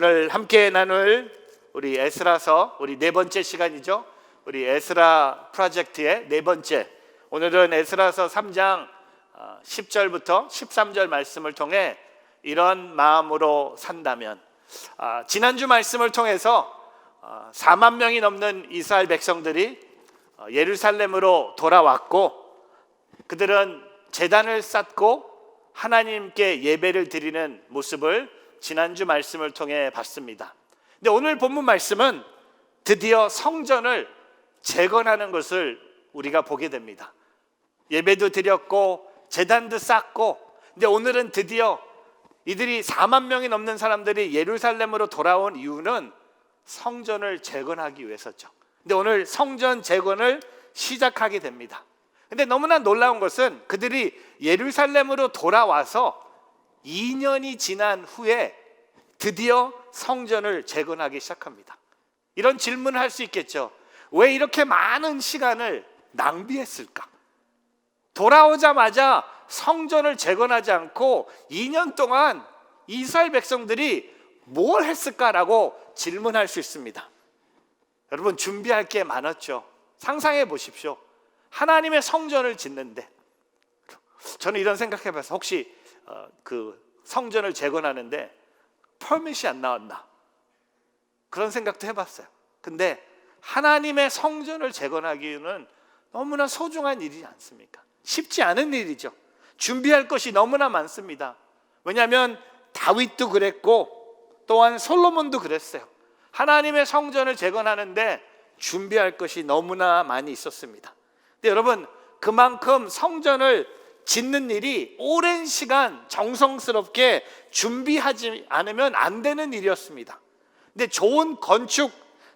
오늘 함께 나눌 우리 에스라서 우리 네 번째 시간이죠. 우리 에스라 프로젝트의 네 번째. 오늘은 에스라서 3장 10절부터 13절 말씀을 통해 이런 마음으로 산다면, 지난주 말씀을 통해서 4만 명이 넘는 이스라엘 백성들이 예루살렘으로 돌아왔고, 그들은 제단을 쌓고 하나님께 예배를 드리는 모습을 지난주 말씀을 통해 봤습니다. 근데 오늘 본문 말씀은 드디어 성전을 재건하는 것을 우리가 보게 됩니다. 예배도 드렸고 제단도 쌓고, 근데 오늘은 드디어 이들이 4만 명이 넘는 사람들이 예루살렘으로 돌아온 이유는 성전을 재건하기 위해서죠. 근데 오늘 성전 재건을 시작하게 됩니다. 근데 너무나 놀라운 것은 그들이 예루살렘으로 돌아와서 2년이 지난 후에 드디어 성전을 재건하기 시작합니다. 이런 질문을 할 수 있겠죠. 왜 이렇게 많은 시간을 낭비했을까? 돌아오자마자 성전을 재건하지 않고 2년 동안 이스라엘 백성들이 뭘 했을까라고 질문할 수 있습니다. 여러분, 준비할 게 많았죠. 상상해 보십시오. 하나님의 성전을 짓는데, 저는 이런 생각해 봤어요. 혹시 그 성전을 재건하는데 퍼밋이 안 나왔나? 그런 생각도 해봤어요. 근데 하나님의 성전을 재건하기는 너무나 소중한 일이지 않습니까? 쉽지 않은 일이죠. 준비할 것이 너무나 많습니다. 왜냐하면 다윗도 그랬고 또한 솔로몬도 그랬어요. 하나님의 성전을 재건하는데 준비할 것이 너무나 많이 있었습니다. 근데 여러분, 그만큼 성전을 짓는 일이 오랜 시간 정성스럽게 준비하지 않으면 안 되는 일이었습니다. 근데 좋은 건축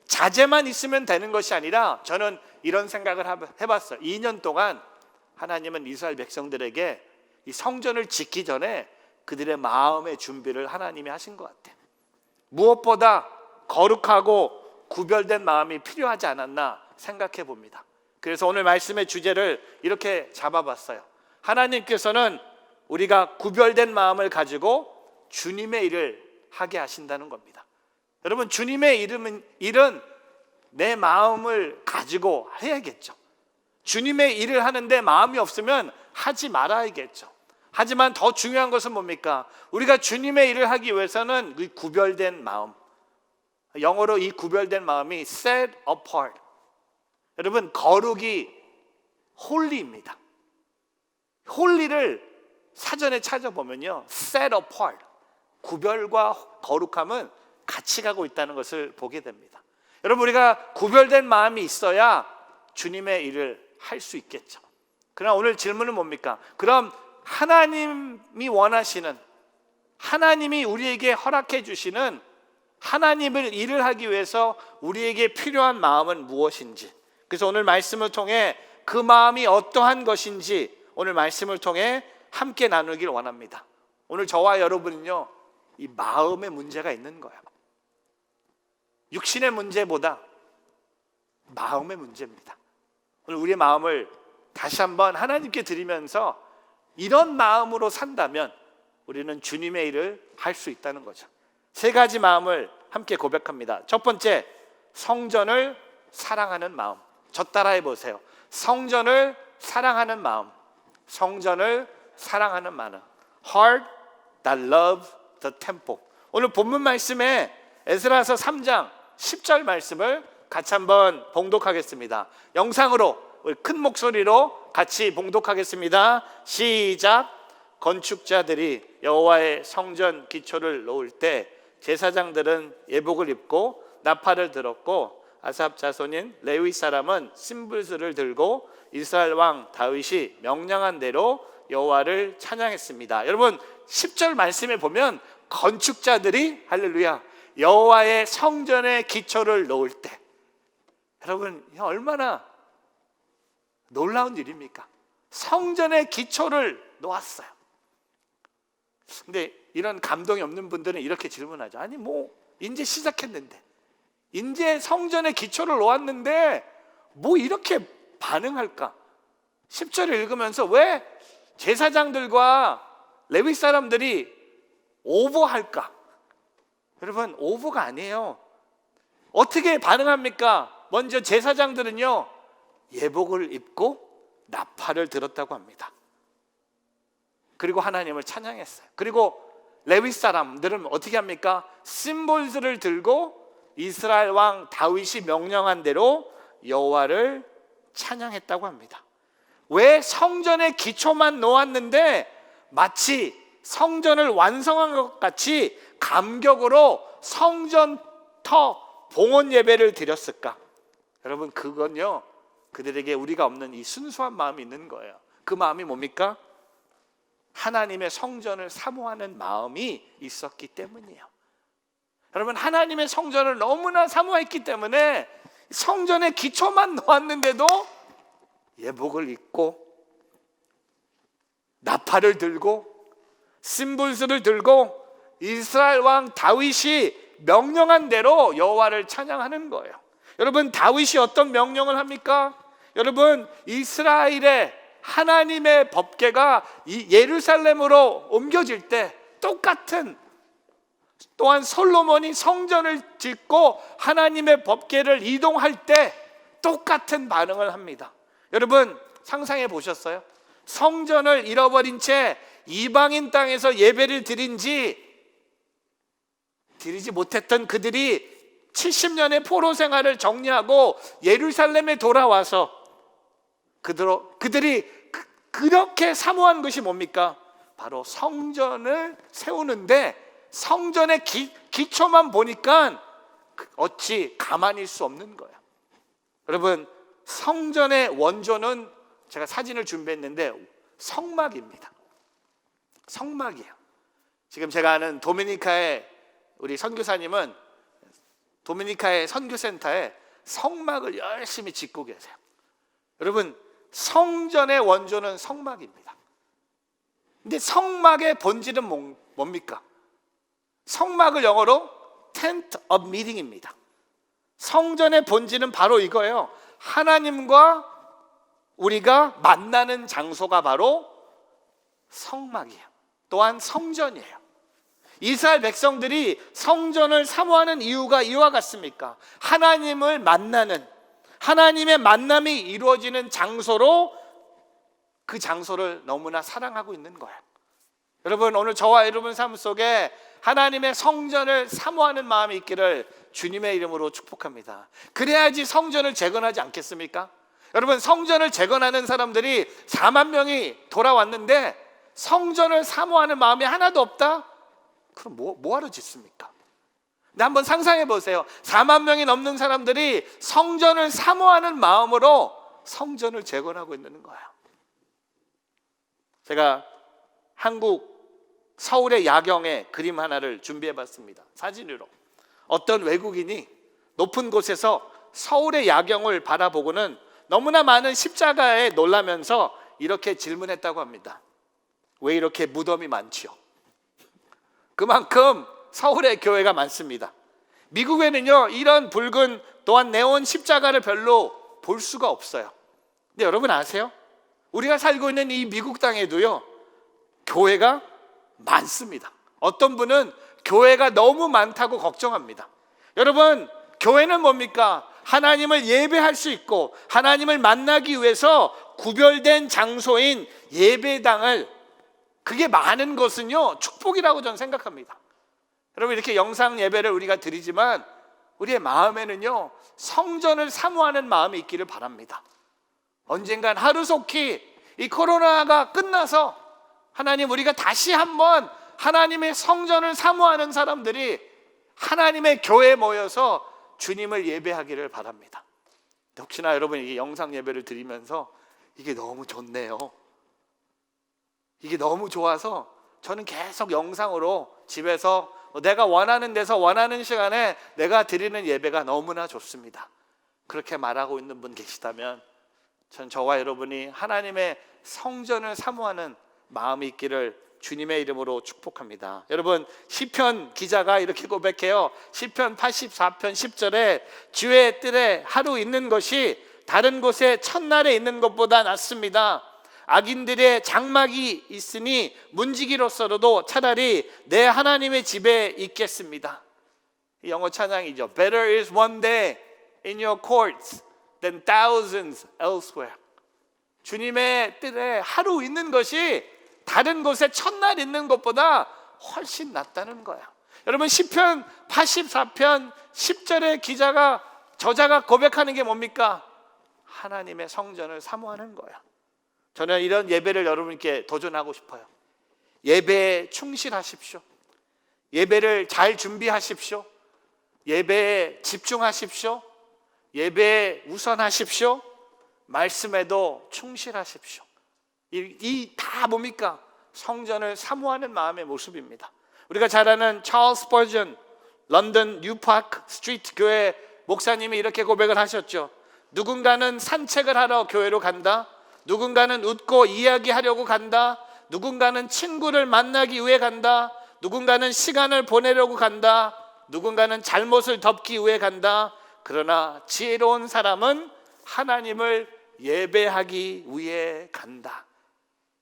자재만 있으면 되는 것이 아니라, 저는 이런 생각을 해봤어요. 2년 동안 하나님은 이스라엘 백성들에게 이 성전을 짓기 전에 그들의 마음의 준비를 하나님이 하신 것 같아요. 무엇보다 거룩하고 구별된 마음이 필요하지 않았나 생각해 봅니다. 그래서 오늘 말씀의 주제를 이렇게 잡아봤어요. 하나님께서는 우리가 구별된 마음을 가지고 주님의 일을 하게 하신다는 겁니다. 여러분, 주님의 일은 내 마음을 가지고 해야겠죠. 주님의 일을 하는데 마음이 없으면 하지 말아야겠죠. 하지만 더 중요한 것은 뭡니까? 우리가 주님의 일을 하기 위해서는 이 구별된 마음, 영어로 이 구별된 마음이 set apart. 여러분, 거룩이 홀리입니다. 홀리를 사전에 찾아보면요, set apart, 구별과 거룩함은 같이 가고 있다는 것을 보게 됩니다. 여러분, 우리가 구별된 마음이 있어야 주님의 일을 할 수 있겠죠. 그러나 오늘 질문은 뭡니까? 그럼 하나님이 원하시는, 하나님이 우리에게 허락해 주시는 하나님을 일을 하기 위해서 우리에게 필요한 마음은 무엇인지, 그래서 오늘 말씀을 통해 그 마음이 어떠한 것인지 오늘 말씀을 통해 함께 나누길 원합니다. 오늘 저와 여러분은요, 이 마음의 문제가 있는 거예요. 육신의 문제보다 마음의 문제입니다. 오늘 우리의 마음을 다시 한번 하나님께 드리면서 이런 마음으로 산다면 우리는 주님의 일을 할 수 있다는 거죠. 세 가지 마음을 함께 고백합니다. 첫 번째, 성전을 사랑하는 마음. 저 따라해 보세요. 성전을 사랑하는 마음. 성전을 사랑하는 마음. Heart that loves the temple. 오늘 본문 말씀에 에스라서 3장 10절 말씀을 같이 한번 봉독하겠습니다. 영상으로 우리 큰 목소리로 같이 봉독하겠습니다. 시작. 건축자들이 여호와의 성전 기초를 놓을 때 제사장들은 예복을 입고 나팔을 들었고, 아삽 자손인 레위 사람은 심불수를 들고 이스라엘 왕 다윗이 명령한 대로 여호와를 찬양했습니다. 여러분, 10절 말씀에 보면 건축자들이 할렐루야 여호와의 성전의 기초를 놓을 때, 여러분, 얼마나 놀라운 일입니까? 성전의 기초를 놓았어요. 근데 이런 감동이 없는 분들은 이렇게 질문하죠. 아니, 이제 시작했는데, 이제 성전의 기초를 놓았는데 뭐 이렇게 반응할까? 10절을 읽으면서 왜 제사장들과 레위 사람들이 오버할까? 여러분 오버가 아니에요. 어떻게 반응합니까? 먼저 제사장들은요 예복을 입고 나팔을 들었다고 합니다. 그리고 하나님을 찬양했어요. 그리고 레위 사람들은 어떻게 합니까? 심볼들을 들고 이스라엘 왕 다윗이 명령한 대로 여호와를 찬양했다고 합니다. 왜? 성전의 기초만 놓았는데 마치 성전을 완성한 것 같이 감격으로 성전터 봉헌 예배를 드렸을까? 여러분 그건요 그들에게 우리가 없는 이 순수한 마음이 있는 거예요. 그 마음이 뭡니까? 하나님의 성전을 사모하는 마음이 있었기 때문이에요. 여러분 하나님의 성전을 너무나 사모했기 때문에 성전의 기초만 놓았는데도 예복을 입고 나팔을 들고 심불스를 들고 이스라엘 왕 다윗이 명령한 대로 여호와를 찬양하는 거예요. 여러분 다윗이 어떤 명령을 합니까? 여러분 이스라엘의 하나님의 법궤가 이 예루살렘으로 옮겨질 때 똑같은, 또한 솔로몬이 성전을 짓고 하나님의 법궤를 이동할 때 똑같은 반응을 합니다. 여러분 상상해 보셨어요? 성전을 잃어버린 채 이방인 땅에서 예배를 드리지 못했던 그들이 70년의 포로 생활을 정리하고 예루살렘에 돌아와서 그들이 그렇게 사모한 것이 뭡니까? 바로 성전을 세우는데 성전의 기초만 보니까 어찌 가만히 있을 수 없는 거예요. 여러분 성전의 원조는 제가 사진을 준비했는데 성막입니다. 성막이에요. 지금 제가 아는 도미니카의 우리 선교사님은 도미니카의 선교센터에 성막을 열심히 짓고 계세요. 여러분 성전의 원조는 성막입니다. 근데 성막의 본질은 뭡니까? 성막을 영어로 tent of meeting입니다. 성전의 본질은 바로 이거예요. 하나님과 우리가 만나는 장소가 바로 성막이에요. 또한 성전이에요. 이스라엘 백성들이 성전을 사모하는 이유가 이와 같습니까? 하나님을 만나는, 하나님의 만남이 이루어지는 장소로 그 장소를 너무나 사랑하고 있는 거예요. 여러분 오늘 저와 여러분 삶 속에 하나님의 성전을 사모하는 마음이 있기를 주님의 이름으로 축복합니다. 그래야지 성전을 재건하지 않겠습니까? 여러분 성전을 재건하는 사람들이 4만 명이 돌아왔는데 성전을 사모하는 마음이 하나도 없다? 그럼 뭐하러 짓습니까? 근데 한번 상상해 보세요. 4만 명이 넘는 사람들이 성전을 사모하는 마음으로 성전을 재건하고 있는 거예요. 제가 한국 서울의 야경의 그림 하나를 준비해 봤습니다. 사진으로. 어떤 외국인이 높은 곳에서 서울의 야경을 바라보고는 너무나 많은 십자가에 놀라면서 이렇게 질문했다고 합니다. 왜 이렇게 무덤이 많지요? 그만큼 서울에 교회가 많습니다. 미국에는요 이런 붉은 또한 네온 십자가를 별로 볼 수가 없어요. 근데 여러분 아세요? 우리가 살고 있는 이 미국 땅에도요 교회가 많습니다. 어떤 분은 교회가 너무 많다고 걱정합니다. 여러분 교회는 뭡니까? 하나님을 예배할 수 있고 하나님을 만나기 위해서 구별된 장소인 예배당을, 그게 많은 것은요 축복이라고 저는 생각합니다. 여러분 이렇게 영상 예배를 우리가 드리지만 우리의 마음에는요 성전을 사모하는 마음이 있기를 바랍니다. 언젠간 하루속히 이 코로나가 끝나서 하나님 우리가 다시 한번 하나님의 성전을 사모하는 사람들이 하나님의 교회에 모여서 주님을 예배하기를 바랍니다. 혹시나 여러분 이 영상 예배를 드리면서 이게 너무 좋네요, 이게 너무 좋아서 저는 계속 영상으로 집에서 내가 원하는 데서 원하는 시간에 내가 드리는 예배가 너무나 좋습니다, 그렇게 말하고 있는 분 계시다면 전 저와 여러분이 하나님의 성전을 사모하는 마음이 있기를 주님의 이름으로 축복합니다. 여러분 시편 기자가 이렇게 고백해요. 시편 84편 10절에 주의 뜰에 하루 있는 것이 다른 곳에 첫날에 있는 것보다 낫습니다. 악인들의 장막이 있으니 문지기로서도 차라리 내 하나님의 집에 있겠습니다. 영어 찬양이죠. Better is one day in your courts than thousands elsewhere. 주님의 뜰에 하루 있는 것이 다른 곳에 첫날 있는 것보다 훨씬 낫다는 거야. 여러분 시편 84편 10절의 저자가 고백하는 게 뭡니까? 하나님의 성전을 사모하는 거야. 저는 이런 예배를 여러분께 도전하고 싶어요. 예배에 충실하십시오. 예배를 잘 준비하십시오. 예배에 집중하십시오. 예배에 우선하십시오. 말씀에도 충실하십시오. 이 다 뭡니까? 성전을 사모하는 마음의 모습입니다. 우리가 잘 아는 찰스 스퍼전 런던 뉴파크 스트리트 교회 목사님이 이렇게 고백을 하셨죠. 누군가는 산책을 하러 교회로 간다. 누군가는 웃고 이야기하려고 간다. 누군가는 친구를 만나기 위해 간다. 누군가는 시간을 보내려고 간다. 누군가는 잘못을 덮기 위해 간다. 그러나 지혜로운 사람은 하나님을 예배하기 위해 간다.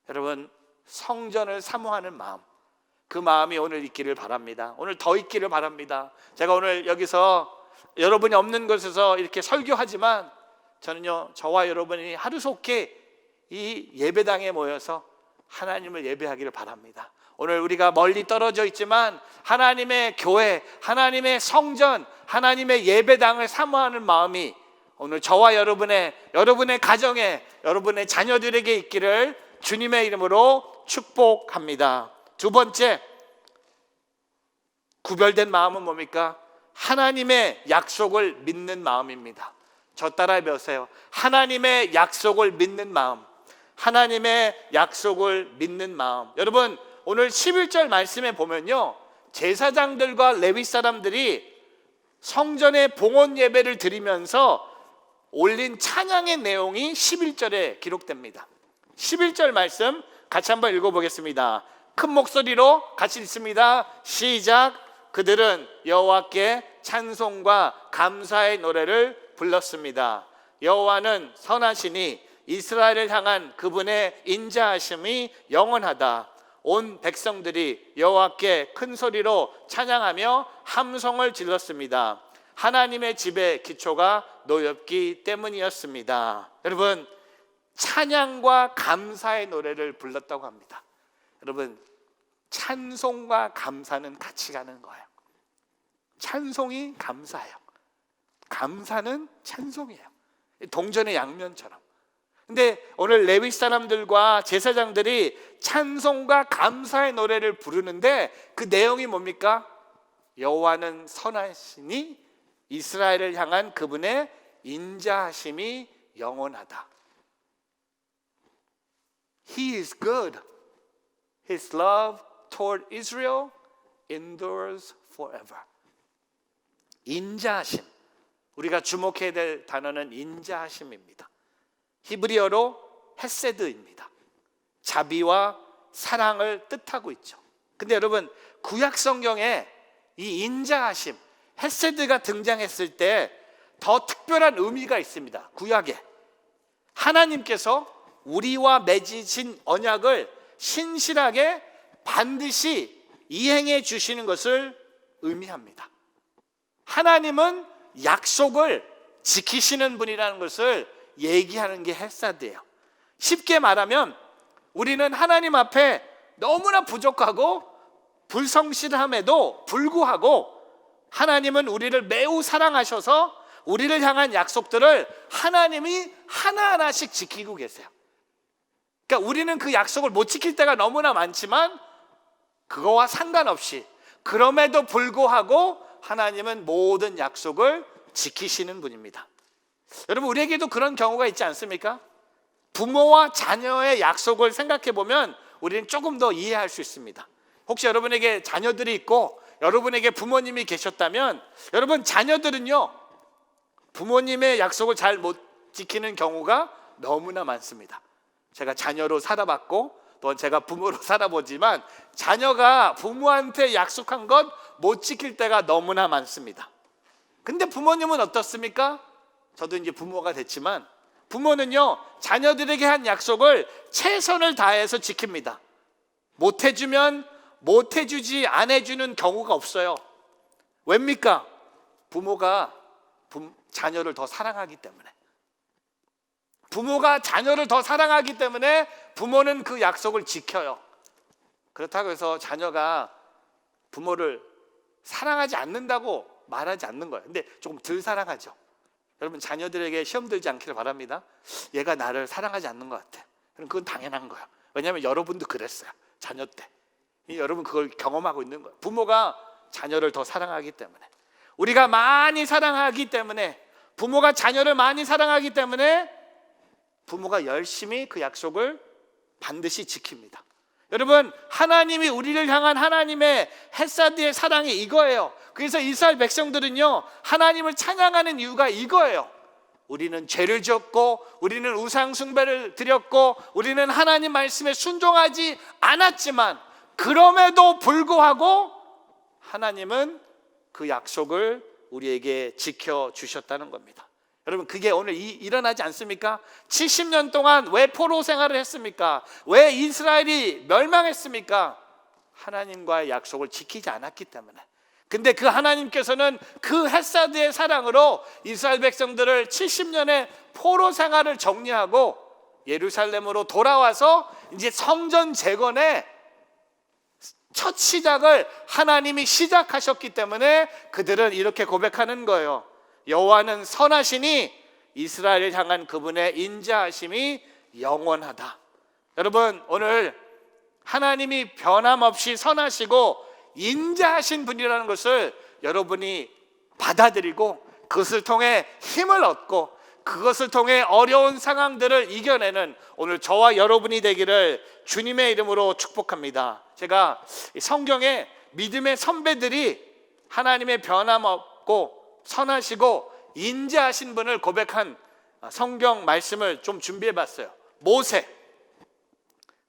여러분 성전을 사모하는 마음, 그 마음이 오늘 있기를 바랍니다. 오늘 더 있기를 바랍니다. 제가 오늘 여기서 여러분이 없는 곳에서 이렇게 설교하지만 저는요, 저와 여러분이 하루속히 이 예배당에 모여서 하나님을 예배하기를 바랍니다. 오늘 우리가 멀리 떨어져 있지만 하나님의 교회, 하나님의 성전, 하나님의 예배당을 사모하는 마음이 오늘 저와 여러분의 가정에, 여러분의 자녀들에게 있기를 주님의 이름으로 축복합니다. 두 번째, 구별된 마음은 뭡니까? 하나님의 약속을 믿는 마음입니다. 저 따라 배우세요. 하나님의 약속을 믿는 마음. 하나님의 약속을 믿는 마음. 여러분 오늘 11절 말씀에 보면요, 제사장들과 레위 사람들이 성전에 봉헌 예배를 드리면서 올린 찬양의 내용이 11절에 기록됩니다. 11절 말씀 같이 한번 읽어보겠습니다. 큰 목소리로 같이 읽습니다. 시작. 그들은 여호와께 찬송과 감사의 노래를 불렀습니다. 여호와는 선하시니 이스라엘을 향한 그분의 인자하심이 영원하다. 온 백성들이 여호와께 큰 소리로 찬양하며 함성을 질렀습니다. 하나님의 집의 기초가 노엽기 때문이었습니다. 여러분 찬양과 감사의 노래를 불렀다고 합니다. 여러분 찬송과 감사는 같이 가는 거예요. 찬송이 감사예요. 감사는 찬송이에요. 동전의 양면처럼. 근데 오늘 레위 사람들과 제사장들이 찬송과 감사의 노래를 부르는데 그 내용이 뭡니까? 여호와는 선하시니 이스라엘을 향한 그분의 인자하심이 영원하다. He is good. His love toward Israel endures forever. 인자하심. 우리가 주목해야 될 단어는 인자하심입니다. 히브리어로 헤세드입니다. 자비와 사랑을 뜻하고 있죠. 근데 여러분 구약 성경에 이 인자하심, 헤세드가 등장했을 때 더 특별한 의미가 있습니다. 구약에 하나님께서 우리와 맺으신 언약을 신실하게 반드시 이행해 주시는 것을 의미합니다. 하나님은 약속을 지키시는 분이라는 것을 얘기하는 게 헤세드예요. 쉽게 말하면 우리는 하나님 앞에 너무나 부족하고 불성실함에도 불구하고 하나님은 우리를 매우 사랑하셔서 우리를 향한 약속들을 하나님이 하나하나씩 지키고 계세요. 그러니까 우리는 그 약속을 못 지킬 때가 너무나 많지만 그거와 상관없이 그럼에도 불구하고 하나님은 모든 약속을 지키시는 분입니다. 여러분 우리에게도 그런 경우가 있지 않습니까? 부모와 자녀의 약속을 생각해 보면 우리는 조금 더 이해할 수 있습니다. 혹시 여러분에게 자녀들이 있고 여러분에게 부모님이 계셨다면 여러분 자녀들은요 부모님의 약속을 잘 못 지키는 경우가 너무나 많습니다. 제가 자녀로 살아봤고 또 제가 부모로 살아보지만 자녀가 부모한테 약속한 것 못 지킬 때가 너무나 많습니다. 근데 부모님은 어떻습니까? 저도 이제 부모가 됐지만 부모는요 자녀들에게 한 약속을 최선을 다해서 지킵니다. 못해주면 못해주지 안 해주는 경우가 없어요. 왜입니까? 부모가 자녀를 더 사랑하기 때문에, 부모가 자녀를 더 사랑하기 때문에 부모는 그 약속을 지켜요. 그렇다고 해서 자녀가 부모를 사랑하지 않는다고 말하지 않는 거예요. 근데 조금 덜 사랑하죠. 여러분, 자녀들에게 시험 들지 않기를 바랍니다. 얘가 나를 사랑하지 않는 것 같아. 그럼 그건 당연한 거예요. 왜냐하면 여러분도 그랬어요. 자녀 때. 여러분 그걸 경험하고 있는 거예요. 부모가 자녀를 더 사랑하기 때문에, 우리가 많이 사랑하기 때문에, 부모가 자녀를 많이 사랑하기 때문에 부모가 열심히 그 약속을 반드시 지킵니다. 여러분, 하나님이 우리를 향한 하나님의 햇사드의 사랑이 이거예요. 그래서 이스라엘 백성들은요, 하나님을 찬양하는 이유가 이거예요. 우리는 죄를 지었고, 우리는 우상 숭배를 드렸고, 우리는 하나님 말씀에 순종하지 않았지만, 그럼에도 불구하고 하나님은 그 약속을 우리에게 지켜주셨다는 겁니다. 여러분, 그게 오늘 일어나지 않습니까? 70년 동안 왜 포로 생활을 했습니까? 왜 이스라엘이 멸망했습니까? 하나님과의 약속을 지키지 않았기 때문에. 근데 그 하나님께서는 그 햇사드의 사랑으로 이스라엘 백성들을 70년의 포로 생활을 정리하고 예루살렘으로 돌아와서 이제 성전 재건의 첫 시작을 하나님이 시작하셨기 때문에 그들은 이렇게 고백하는 거예요. 여호와는 선하시니 이스라엘을 향한 그분의 인자하심이 영원하다. 여러분, 오늘 하나님이 변함없이 선하시고 인자하신 분이라는 것을 여러분이 받아들이고, 그것을 통해 힘을 얻고, 그것을 통해 어려운 상황들을 이겨내는 오늘 저와 여러분이 되기를 주님의 이름으로 축복합니다. 제가 성경에 믿음의 선배들이 하나님의 변함없고 선하시고 인자하신 분을 고백한 성경 말씀을 좀 준비해 봤어요. 모세,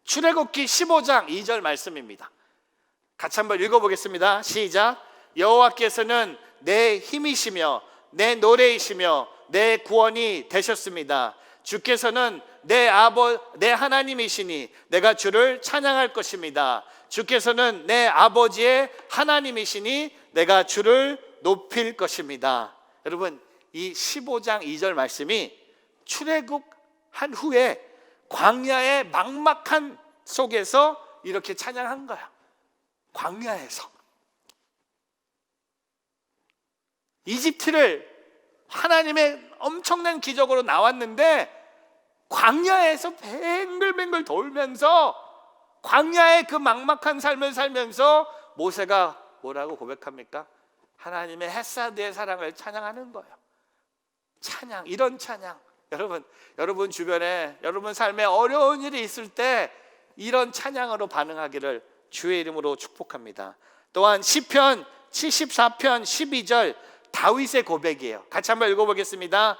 출애굽기 15장 2절 말씀입니다. 같이 한번 읽어보겠습니다. 시작. 여호와께서는 내 힘이시며 내 노래이시며 내 구원이 되셨습니다. 주께서는 내 하나님이시니 내가 주를 찬양할 것입니다. 주께서는 내 아버지의 하나님이시니 내가 주를 높일 것입니다. 여러분, 이 15장 2절 말씀이 출애굽한 후에 광야의 막막한 속에서 이렇게 찬양한 거야. 광야에서 이집트를 하나님의 엄청난 기적으로 나왔는데, 광야에서 뱅글뱅글 돌면서 광야의 그 막막한 삶을 살면서 모세가 뭐라고 고백합니까? 하나님의 햇사드의 사랑을 찬양하는 거예요. 찬양, 이런 찬양. 여러분 주변에, 여러분 삶에 어려운 일이 있을 때 이런 찬양으로 반응하기를 주의 이름으로 축복합니다. 또한 시편 74편 12절 다윗의 고백이에요. 같이 한번 읽어보겠습니다.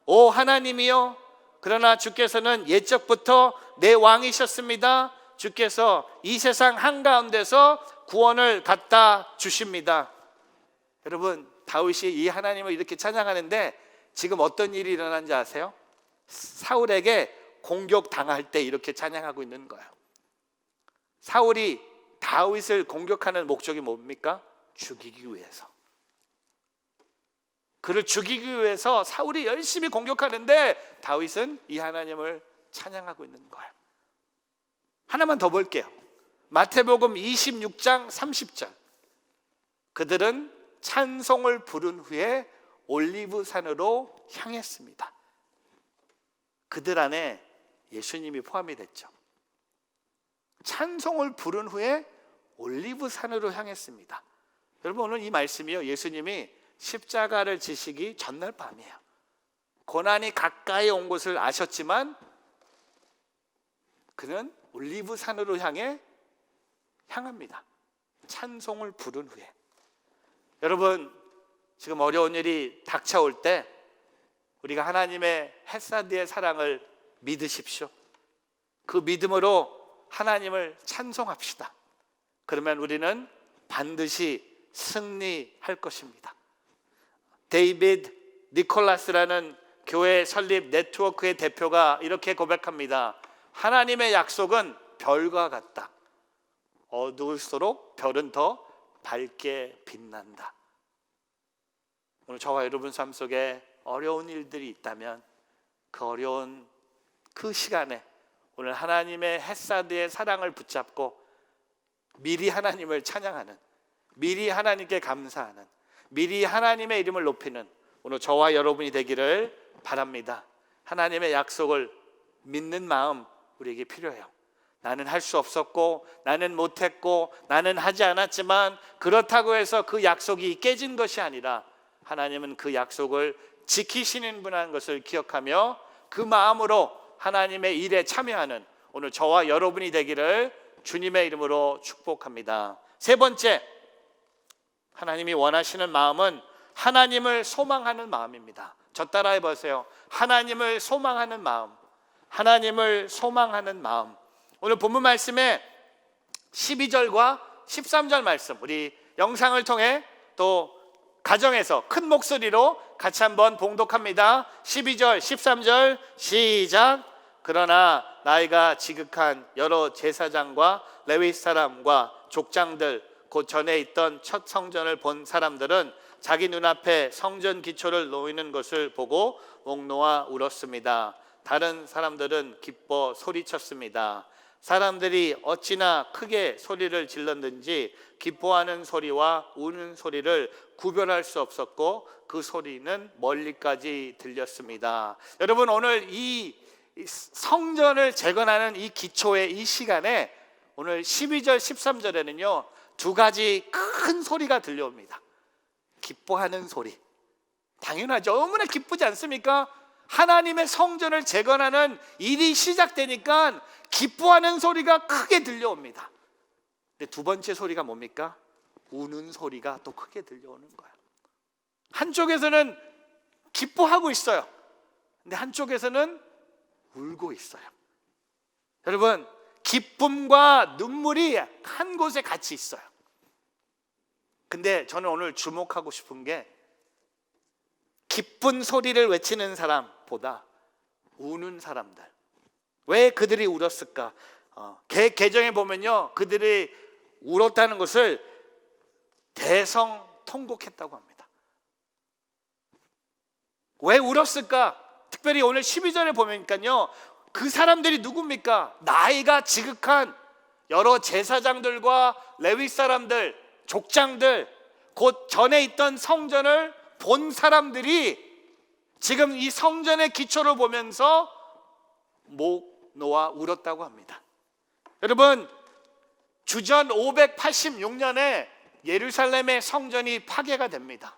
오 하나님이여, 그러나 주께서는 옛적부터 내 왕이셨습니다. 주께서 이 세상 한가운데서 구원을 갖다 주십니다. 여러분, 다윗이 이 하나님을 이렇게 찬양하는데 지금 어떤 일이 일어난지 아세요? 사울에게 공격당할 때 이렇게 찬양하고 있는 거예요. 사울이 다윗을 공격하는 목적이 뭡니까? 죽이기 위해서. 그를 죽이기 위해서 사울이 열심히 공격하는데 다윗은 이 하나님을 찬양하고 있는 거예요. 하나만 더 볼게요. 마태복음 26장 30절. 그들은 찬송을 부른 후에 올리브산으로 향했습니다. 그들 안에 예수님이 포함이 됐죠. 찬송을 부른 후에 올리브산으로 향했습니다. 여러분, 오늘 이 말씀이요, 예수님이 십자가를 지시기 전날 밤이에요. 고난이 가까이 온 것을 아셨지만 그는 올리브산으로 향합니다. 찬송을 부른 후에. 여러분, 지금 어려운 일이 닥쳐올 때 우리가 하나님의 햇사드의 사랑을 믿으십시오. 그 믿음으로 하나님을 찬송합시다. 그러면 우리는 반드시 승리할 것입니다. 데이비드 니콜라스라는 교회 설립 네트워크의 대표가 이렇게 고백합니다. 하나님의 약속은 별과 같다. 어두울수록 별은 더 밝게 빛난다. 오늘 저와 여러분 삶 속에 어려운 일들이 있다면 그 어려운 그 시간에 오늘 하나님의 햇사드의 사랑을 붙잡고 미리 하나님을 찬양하는, 미리 하나님께 감사하는, 미리 하나님의 이름을 높이는 오늘 저와 여러분이 되기를 바랍니다. 하나님의 약속을 믿는 마음 우리에게 필요해요. 나는 할 수 없었고, 나는 못했고, 나는 하지 않았지만 그렇다고 해서 그 약속이 깨진 것이 아니라 하나님은 그 약속을 지키시는 분이라는 것을 기억하며 그 마음으로 하나님의 일에 참여하는 오늘 저와 여러분이 되기를 주님의 이름으로 축복합니다. 세 번째, 하나님이 원하시는 마음은 하나님을 소망하는 마음입니다. 저 따라해 보세요. 하나님을 소망하는 마음, 하나님을 소망하는 마음. 오늘 본문 말씀에 12절과 13절 말씀, 우리 영상을 통해 또 가정에서 큰 목소리로 같이 한번 봉독합니다. 12절, 13절 시작. 그러나 나이가 지극한 여러 제사장과 레위 사람과 족장들, 곧 전에 있던 첫 성전을 본 사람들은 자기 눈앞에 성전 기초를 놓이는 것을 보고 목 놓아 울었습니다. 다른 사람들은 기뻐 소리쳤습니다. 사람들이 어찌나 크게 소리를 질렀는지 기뻐하는 소리와 우는 소리를 구별할 수 없었고 그 소리는 멀리까지 들렸습니다. 여러분, 오늘 이 성전을 재건하는 이 기초의 이 시간에 오늘 12절 13절에는요 두 가지 큰 소리가 들려옵니다. 기뻐하는 소리, 당연하죠. 너무나 기쁘지 않습니까? 하나님의 성전을 재건하는 일이 시작되니까 기뻐하는 소리가 크게 들려옵니다. 근데 두 번째 소리가 뭡니까? 우는 소리가 또 크게 들려오는 거예요. 한쪽에서는 기뻐하고 있어요. 근데 한쪽에서는 울고 있어요. 여러분, 기쁨과 눈물이 한 곳에 같이 있어요. 근데 저는 오늘 주목하고 싶은 게 기쁜 소리를 외치는 사람보다 우는 사람들, 왜 그들이 울었을까? 계정에 보면요 그들이 울었다는 것을 대성통곡했다고 합니다. 왜 울었을까? 특별히 오늘 12절에 보면요 그 사람들이 누굽니까? 나이가 지극한 여러 제사장들과 레위 사람들, 족장들, 곧 전에 있던 성전을 본 사람들이 지금 이 성전의 기초를 보면서 목 놓아 울었다고 합니다. 여러분, 주전 586년에 예루살렘의 성전이 파괴가 됩니다.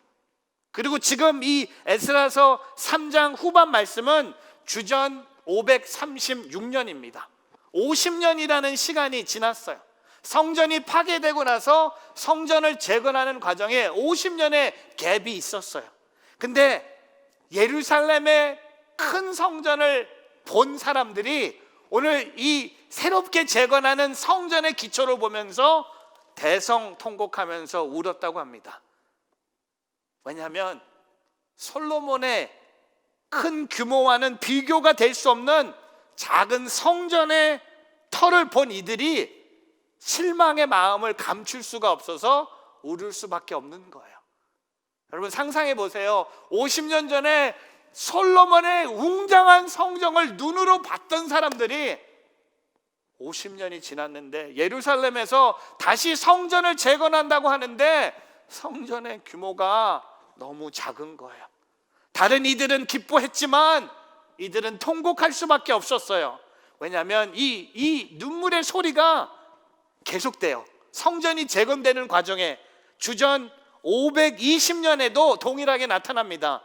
그리고 지금 이 에스라서 3장 후반 말씀은 주전 536년입니다. 50년이라는 시간이 지났어요. 성전이 파괴되고 나서 성전을 재건하는 과정에 50년의 갭이 있었어요. 근데 예루살렘의 큰 성전을 본 사람들이 오늘 이 새롭게 재건하는 성전의 기초를 보면서 대성통곡하면서 울었다고 합니다. 왜냐하면 솔로몬의 큰 규모와는 비교가 될 수 없는 작은 성전의 터를 본 이들이 실망의 마음을 감출 수가 없어서 울을 수밖에 없는 거예요. 여러분 상상해 보세요. 50년 전에 솔로몬의 웅장한 성전을 눈으로 봤던 사람들이 50년이 지났는데 예루살렘에서 다시 성전을 재건한다고 하는데 성전의 규모가 너무 작은 거예요. 다른 이들은 기뻐했지만 이들은 통곡할 수밖에 없었어요. 왜냐하면 이 눈물의 소리가 계속돼요. 성전이 재건되는 과정에 주전 520년에도 동일하게 나타납니다.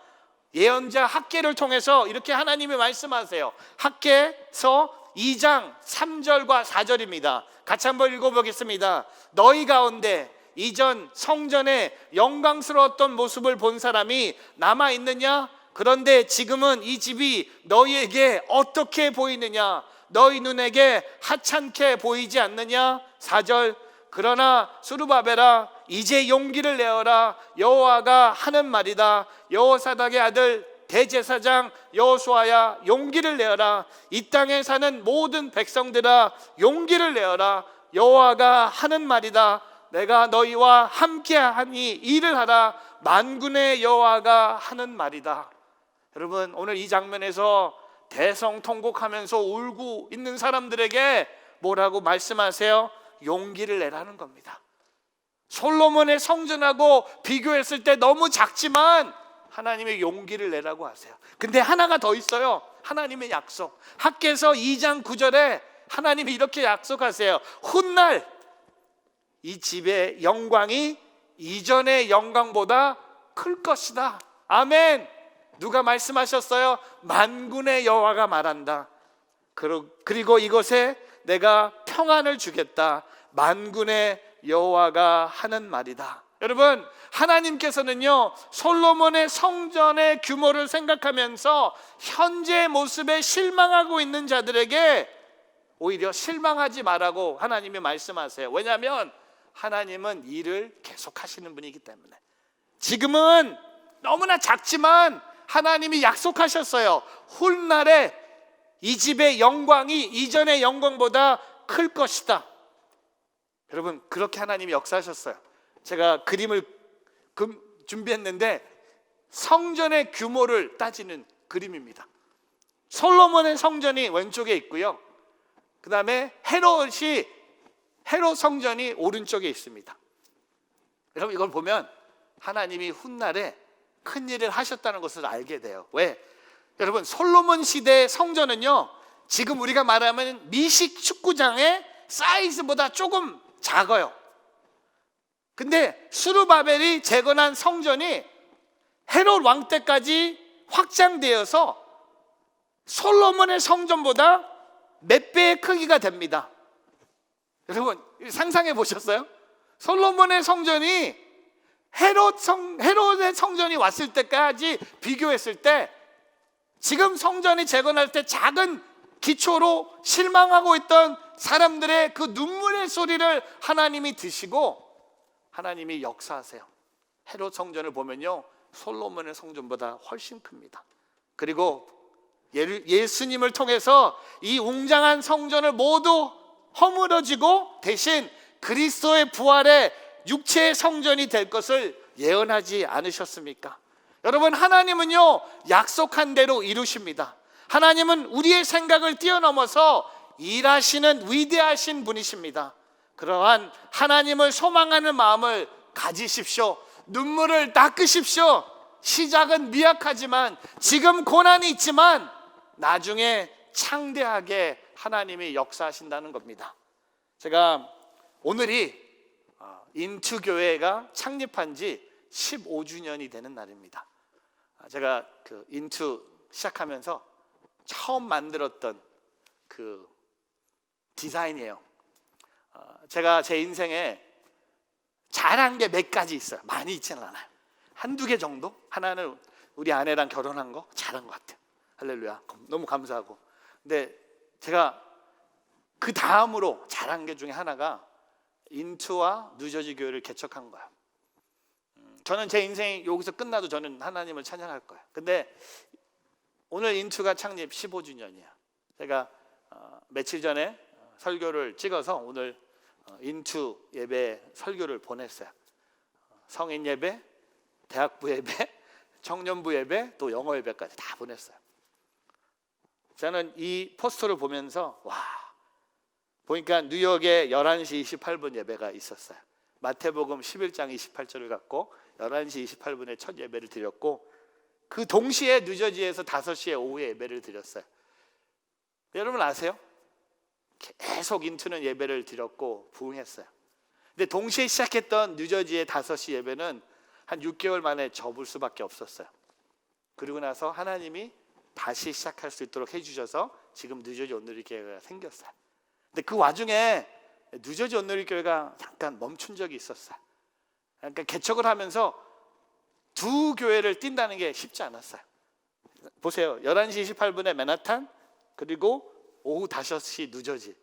예언자 학개를 통해서 이렇게 하나님이 말씀하세요. 학개서 2장 3절과 4절입니다. 같이 한번 읽어보겠습니다. 너희 가운데 이전 성전의 영광스러웠던 모습을 본 사람이 남아있느냐? 그런데 지금은 이 집이 너희에게 어떻게 보이느냐? 너희 눈에게 하찮게 보이지 않느냐? 4절 그러나 스룹바벨아 이제 용기를 내어라. 여호와가 하는 말이다. 여호사닥의 아들 대제사장 여호수아야 용기를 내어라. 이 땅에 사는 모든 백성들아 용기를 내어라. 여호와가 하는 말이다. 내가 너희와 함께하니 일을 하라. 만군의 여호와가 하는 말이다. 여러분, 오늘 이 장면에서 대성통곡하면서 울고 있는 사람들에게 뭐라고 말씀하세요? 용기를 내라는 겁니다. 솔로몬의 성전하고 비교했을 때 너무 작지만 하나님의 용기를 내라고 하세요. 근데 하나가 더 있어요. 하나님의 약속. 학개서 2장 9절에 하나님이 이렇게 약속하세요. 훗날 이 집의 영광이 이전의 영광보다 클 것이다. 아멘. 누가 말씀하셨어요? 만군의 여호와가 말한다. 그리고 이곳에 내가 평안을 주겠다. 만군의 여호와가 하는 말이다. 여러분, 하나님께서는요, 솔로몬의 성전의 규모를 생각하면서 현재 모습에 실망하고 있는 자들에게 오히려 실망하지 말라고 하나님이 말씀하세요. 왜냐하면 하나님은 일을 계속하시는 분이기 때문에. 지금은 너무나 작지만 하나님이 약속하셨어요. 훗날에 이 집의 영광이 이전의 영광보다 클 것이다. 여러분, 그렇게 하나님이 역사하셨어요. 제가 그림을 준비했는데 성전의 규모를 따지는 그림입니다. 솔로몬의 성전이 왼쪽에 있고요, 그 다음에 헤롯 성전이 오른쪽에 있습니다. 여러분, 이걸 보면 하나님이 훗날에 큰 일을 하셨다는 것을 알게 돼요. 왜? 여러분, 솔로몬 시대의 성전은요, 지금 우리가 말하면 미식 축구장의 사이즈보다 조금 작아요. 근데 수르바벨이 재건한 성전이 헤롯 왕 때까지 확장되어서 솔로몬의 성전보다 몇 배의 크기가 됩니다. 여러분, 상상해 보셨어요? 솔로몬의 성전이 헤롯의 성전이 왔을 때까지 비교했을 때 지금 성전이 재건할 때 작은 기초로 실망하고 있던 사람들의 그 눈물의 소리를 하나님이 드시고 하나님이 역사하세요. 헤롯 성전을 보면요, 솔로몬의 성전보다 훨씬 큽니다. 그리고 예수님을 통해서 이 웅장한 성전을 모두 허물어지고 대신 그리스도의 부활의 육체의 성전이 될 것을 예언하지 않으셨습니까? 여러분, 하나님은요, 약속한 대로 이루십니다. 하나님은 우리의 생각을 뛰어넘어서 일하시는 위대하신 분이십니다. 그러한 하나님을 소망하는 마음을 가지십시오. 눈물을 닦으십시오. 시작은 미약하지만, 지금 고난이 있지만 나중에 창대하게 하나님이 역사하신다는 겁니다. 제가 오늘이 인투교회가 창립한 지 15주년이 되는 날입니다. 제가 그 인투 시작하면서 처음 만들었던 그 디자인이에요. 제가 제 인생에 잘한 게 몇 가지 있어요. 많이 있지는 않아요. 한두 개 정도? 하나는 우리 아내랑 결혼한 거 잘한 것 같아요. 할렐루야. 너무 감사하고. 근데 제가 그 다음으로 잘한 게 중에 하나가 인투와 뉴저지 교회를 개척한 거예요. 저는 제 인생이 여기서 끝나도 저는 하나님을 찬양할 거예요. 근데 오늘 인투가 창립 15주년이에요. 제가 며칠 전에 설교를 찍어서 오늘 인투 예배 설교를 보냈어요. 성인 예배, 대학부 예배, 청년부 예배, 또 영어 예배까지 다 보냈어요. 저는 이 포스터를 보면서 보니까 뉴욕에 11시 28분 예배가 있었어요. 마태복음 11장 28절을 갖고 11시 28분에 첫 예배를 드렸고, 그 동시에 뉴저지에서 5시에 오후에 예배를 드렸어요. 여러분 아세요? 계속 인투는 예배를 드렸고 부흥했어요. 근데 동시에 시작했던 뉴저지의 5시 예배는 한 6개월 만에 접을 수밖에 없었어요. 그리고 나서 하나님이 다시 시작할 수 있도록 해주셔서 지금 뉴저지 온누리교회가 생겼어요. 근데 그 와중에 뉴저지 온누리교회가 잠깐 멈춘 적이 있었어요. 그러니까 개척을 하면서 두 교회를 뛴다는 게 쉽지 않았어요. 보세요. 11시 28분에 맨하탄, 그리고 오후 5시 뉴저지.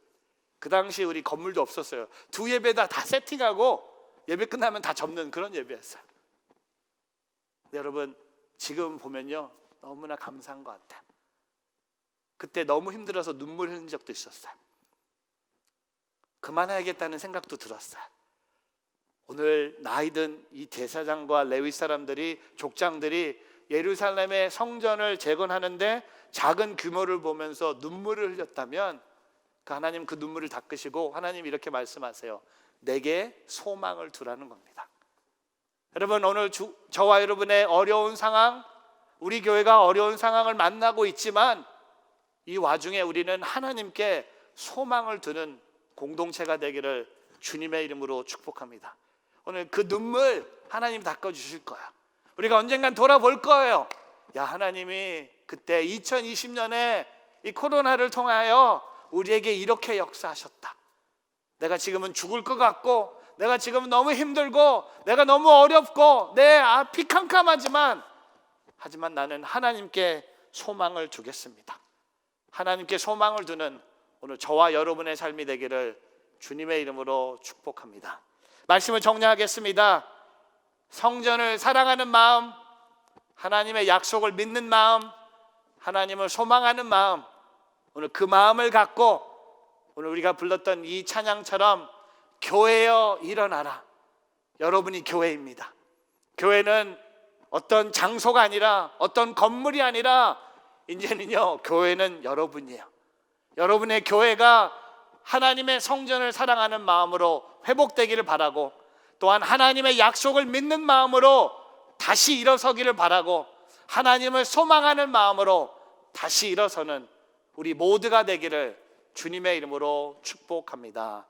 그 당시 우리 건물도 없었어요. 두 예배 다 세팅하고 예배 끝나면 다 접는 그런 예배였어요. 여러분, 지금 보면요, 너무나 감사한 것 같아요. 그때 너무 힘들어서 눈물 흘린 적도 있었어요. 그만해야겠다는 생각도 들었어요. 오늘 나이든 이 제사장과 레위 사람들이, 족장들이 예루살렘의 성전을 재건하는데 작은 규모를 보면서 눈물을 흘렸다면 하나님 그 눈물을 닦으시고 하나님 이렇게 말씀하세요. 내게 소망을 두라는 겁니다. 여러분, 오늘 저와 여러분의 어려운 상황, 우리 교회가 어려운 상황을 만나고 있지만 이 와중에 우리는 하나님께 소망을 두는 공동체가 되기를 주님의 이름으로 축복합니다. 오늘 그 눈물 하나님 닦아주실 거야. 우리가 언젠간 돌아볼 거예요. 야, 하나님이 그때 2020년에 이 코로나를 통하여 우리에게 이렇게 역사하셨다. 내가 지금은 죽을 것 같고, 내가 지금 너무 힘들고, 내가 너무 어렵고, 내 앞이 캄캄하지만 하지만 나는 하나님께 소망을 두겠습니다. 하나님께 소망을 두는 오늘 저와 여러분의 삶이 되기를 주님의 이름으로 축복합니다. 말씀을 정리하겠습니다. 성전을 사랑하는 마음, 하나님의 약속을 믿는 마음, 하나님을 소망하는 마음, 오늘 그 마음을 갖고 오늘 우리가 불렀던 이 찬양처럼 교회여 일어나라. 여러분이 교회입니다. 교회는 어떤 장소가 아니라, 어떤 건물이 아니라 이제는요, 교회는 여러분이에요. 여러분의 교회가 하나님의 성전을 사랑하는 마음으로 회복되기를 바라고, 또한 하나님의 약속을 믿는 마음으로 다시 일어서기를 바라고, 하나님을 소망하는 마음으로 다시 일어서는 우리 모두가 되기를 주님의 이름으로 축복합니다.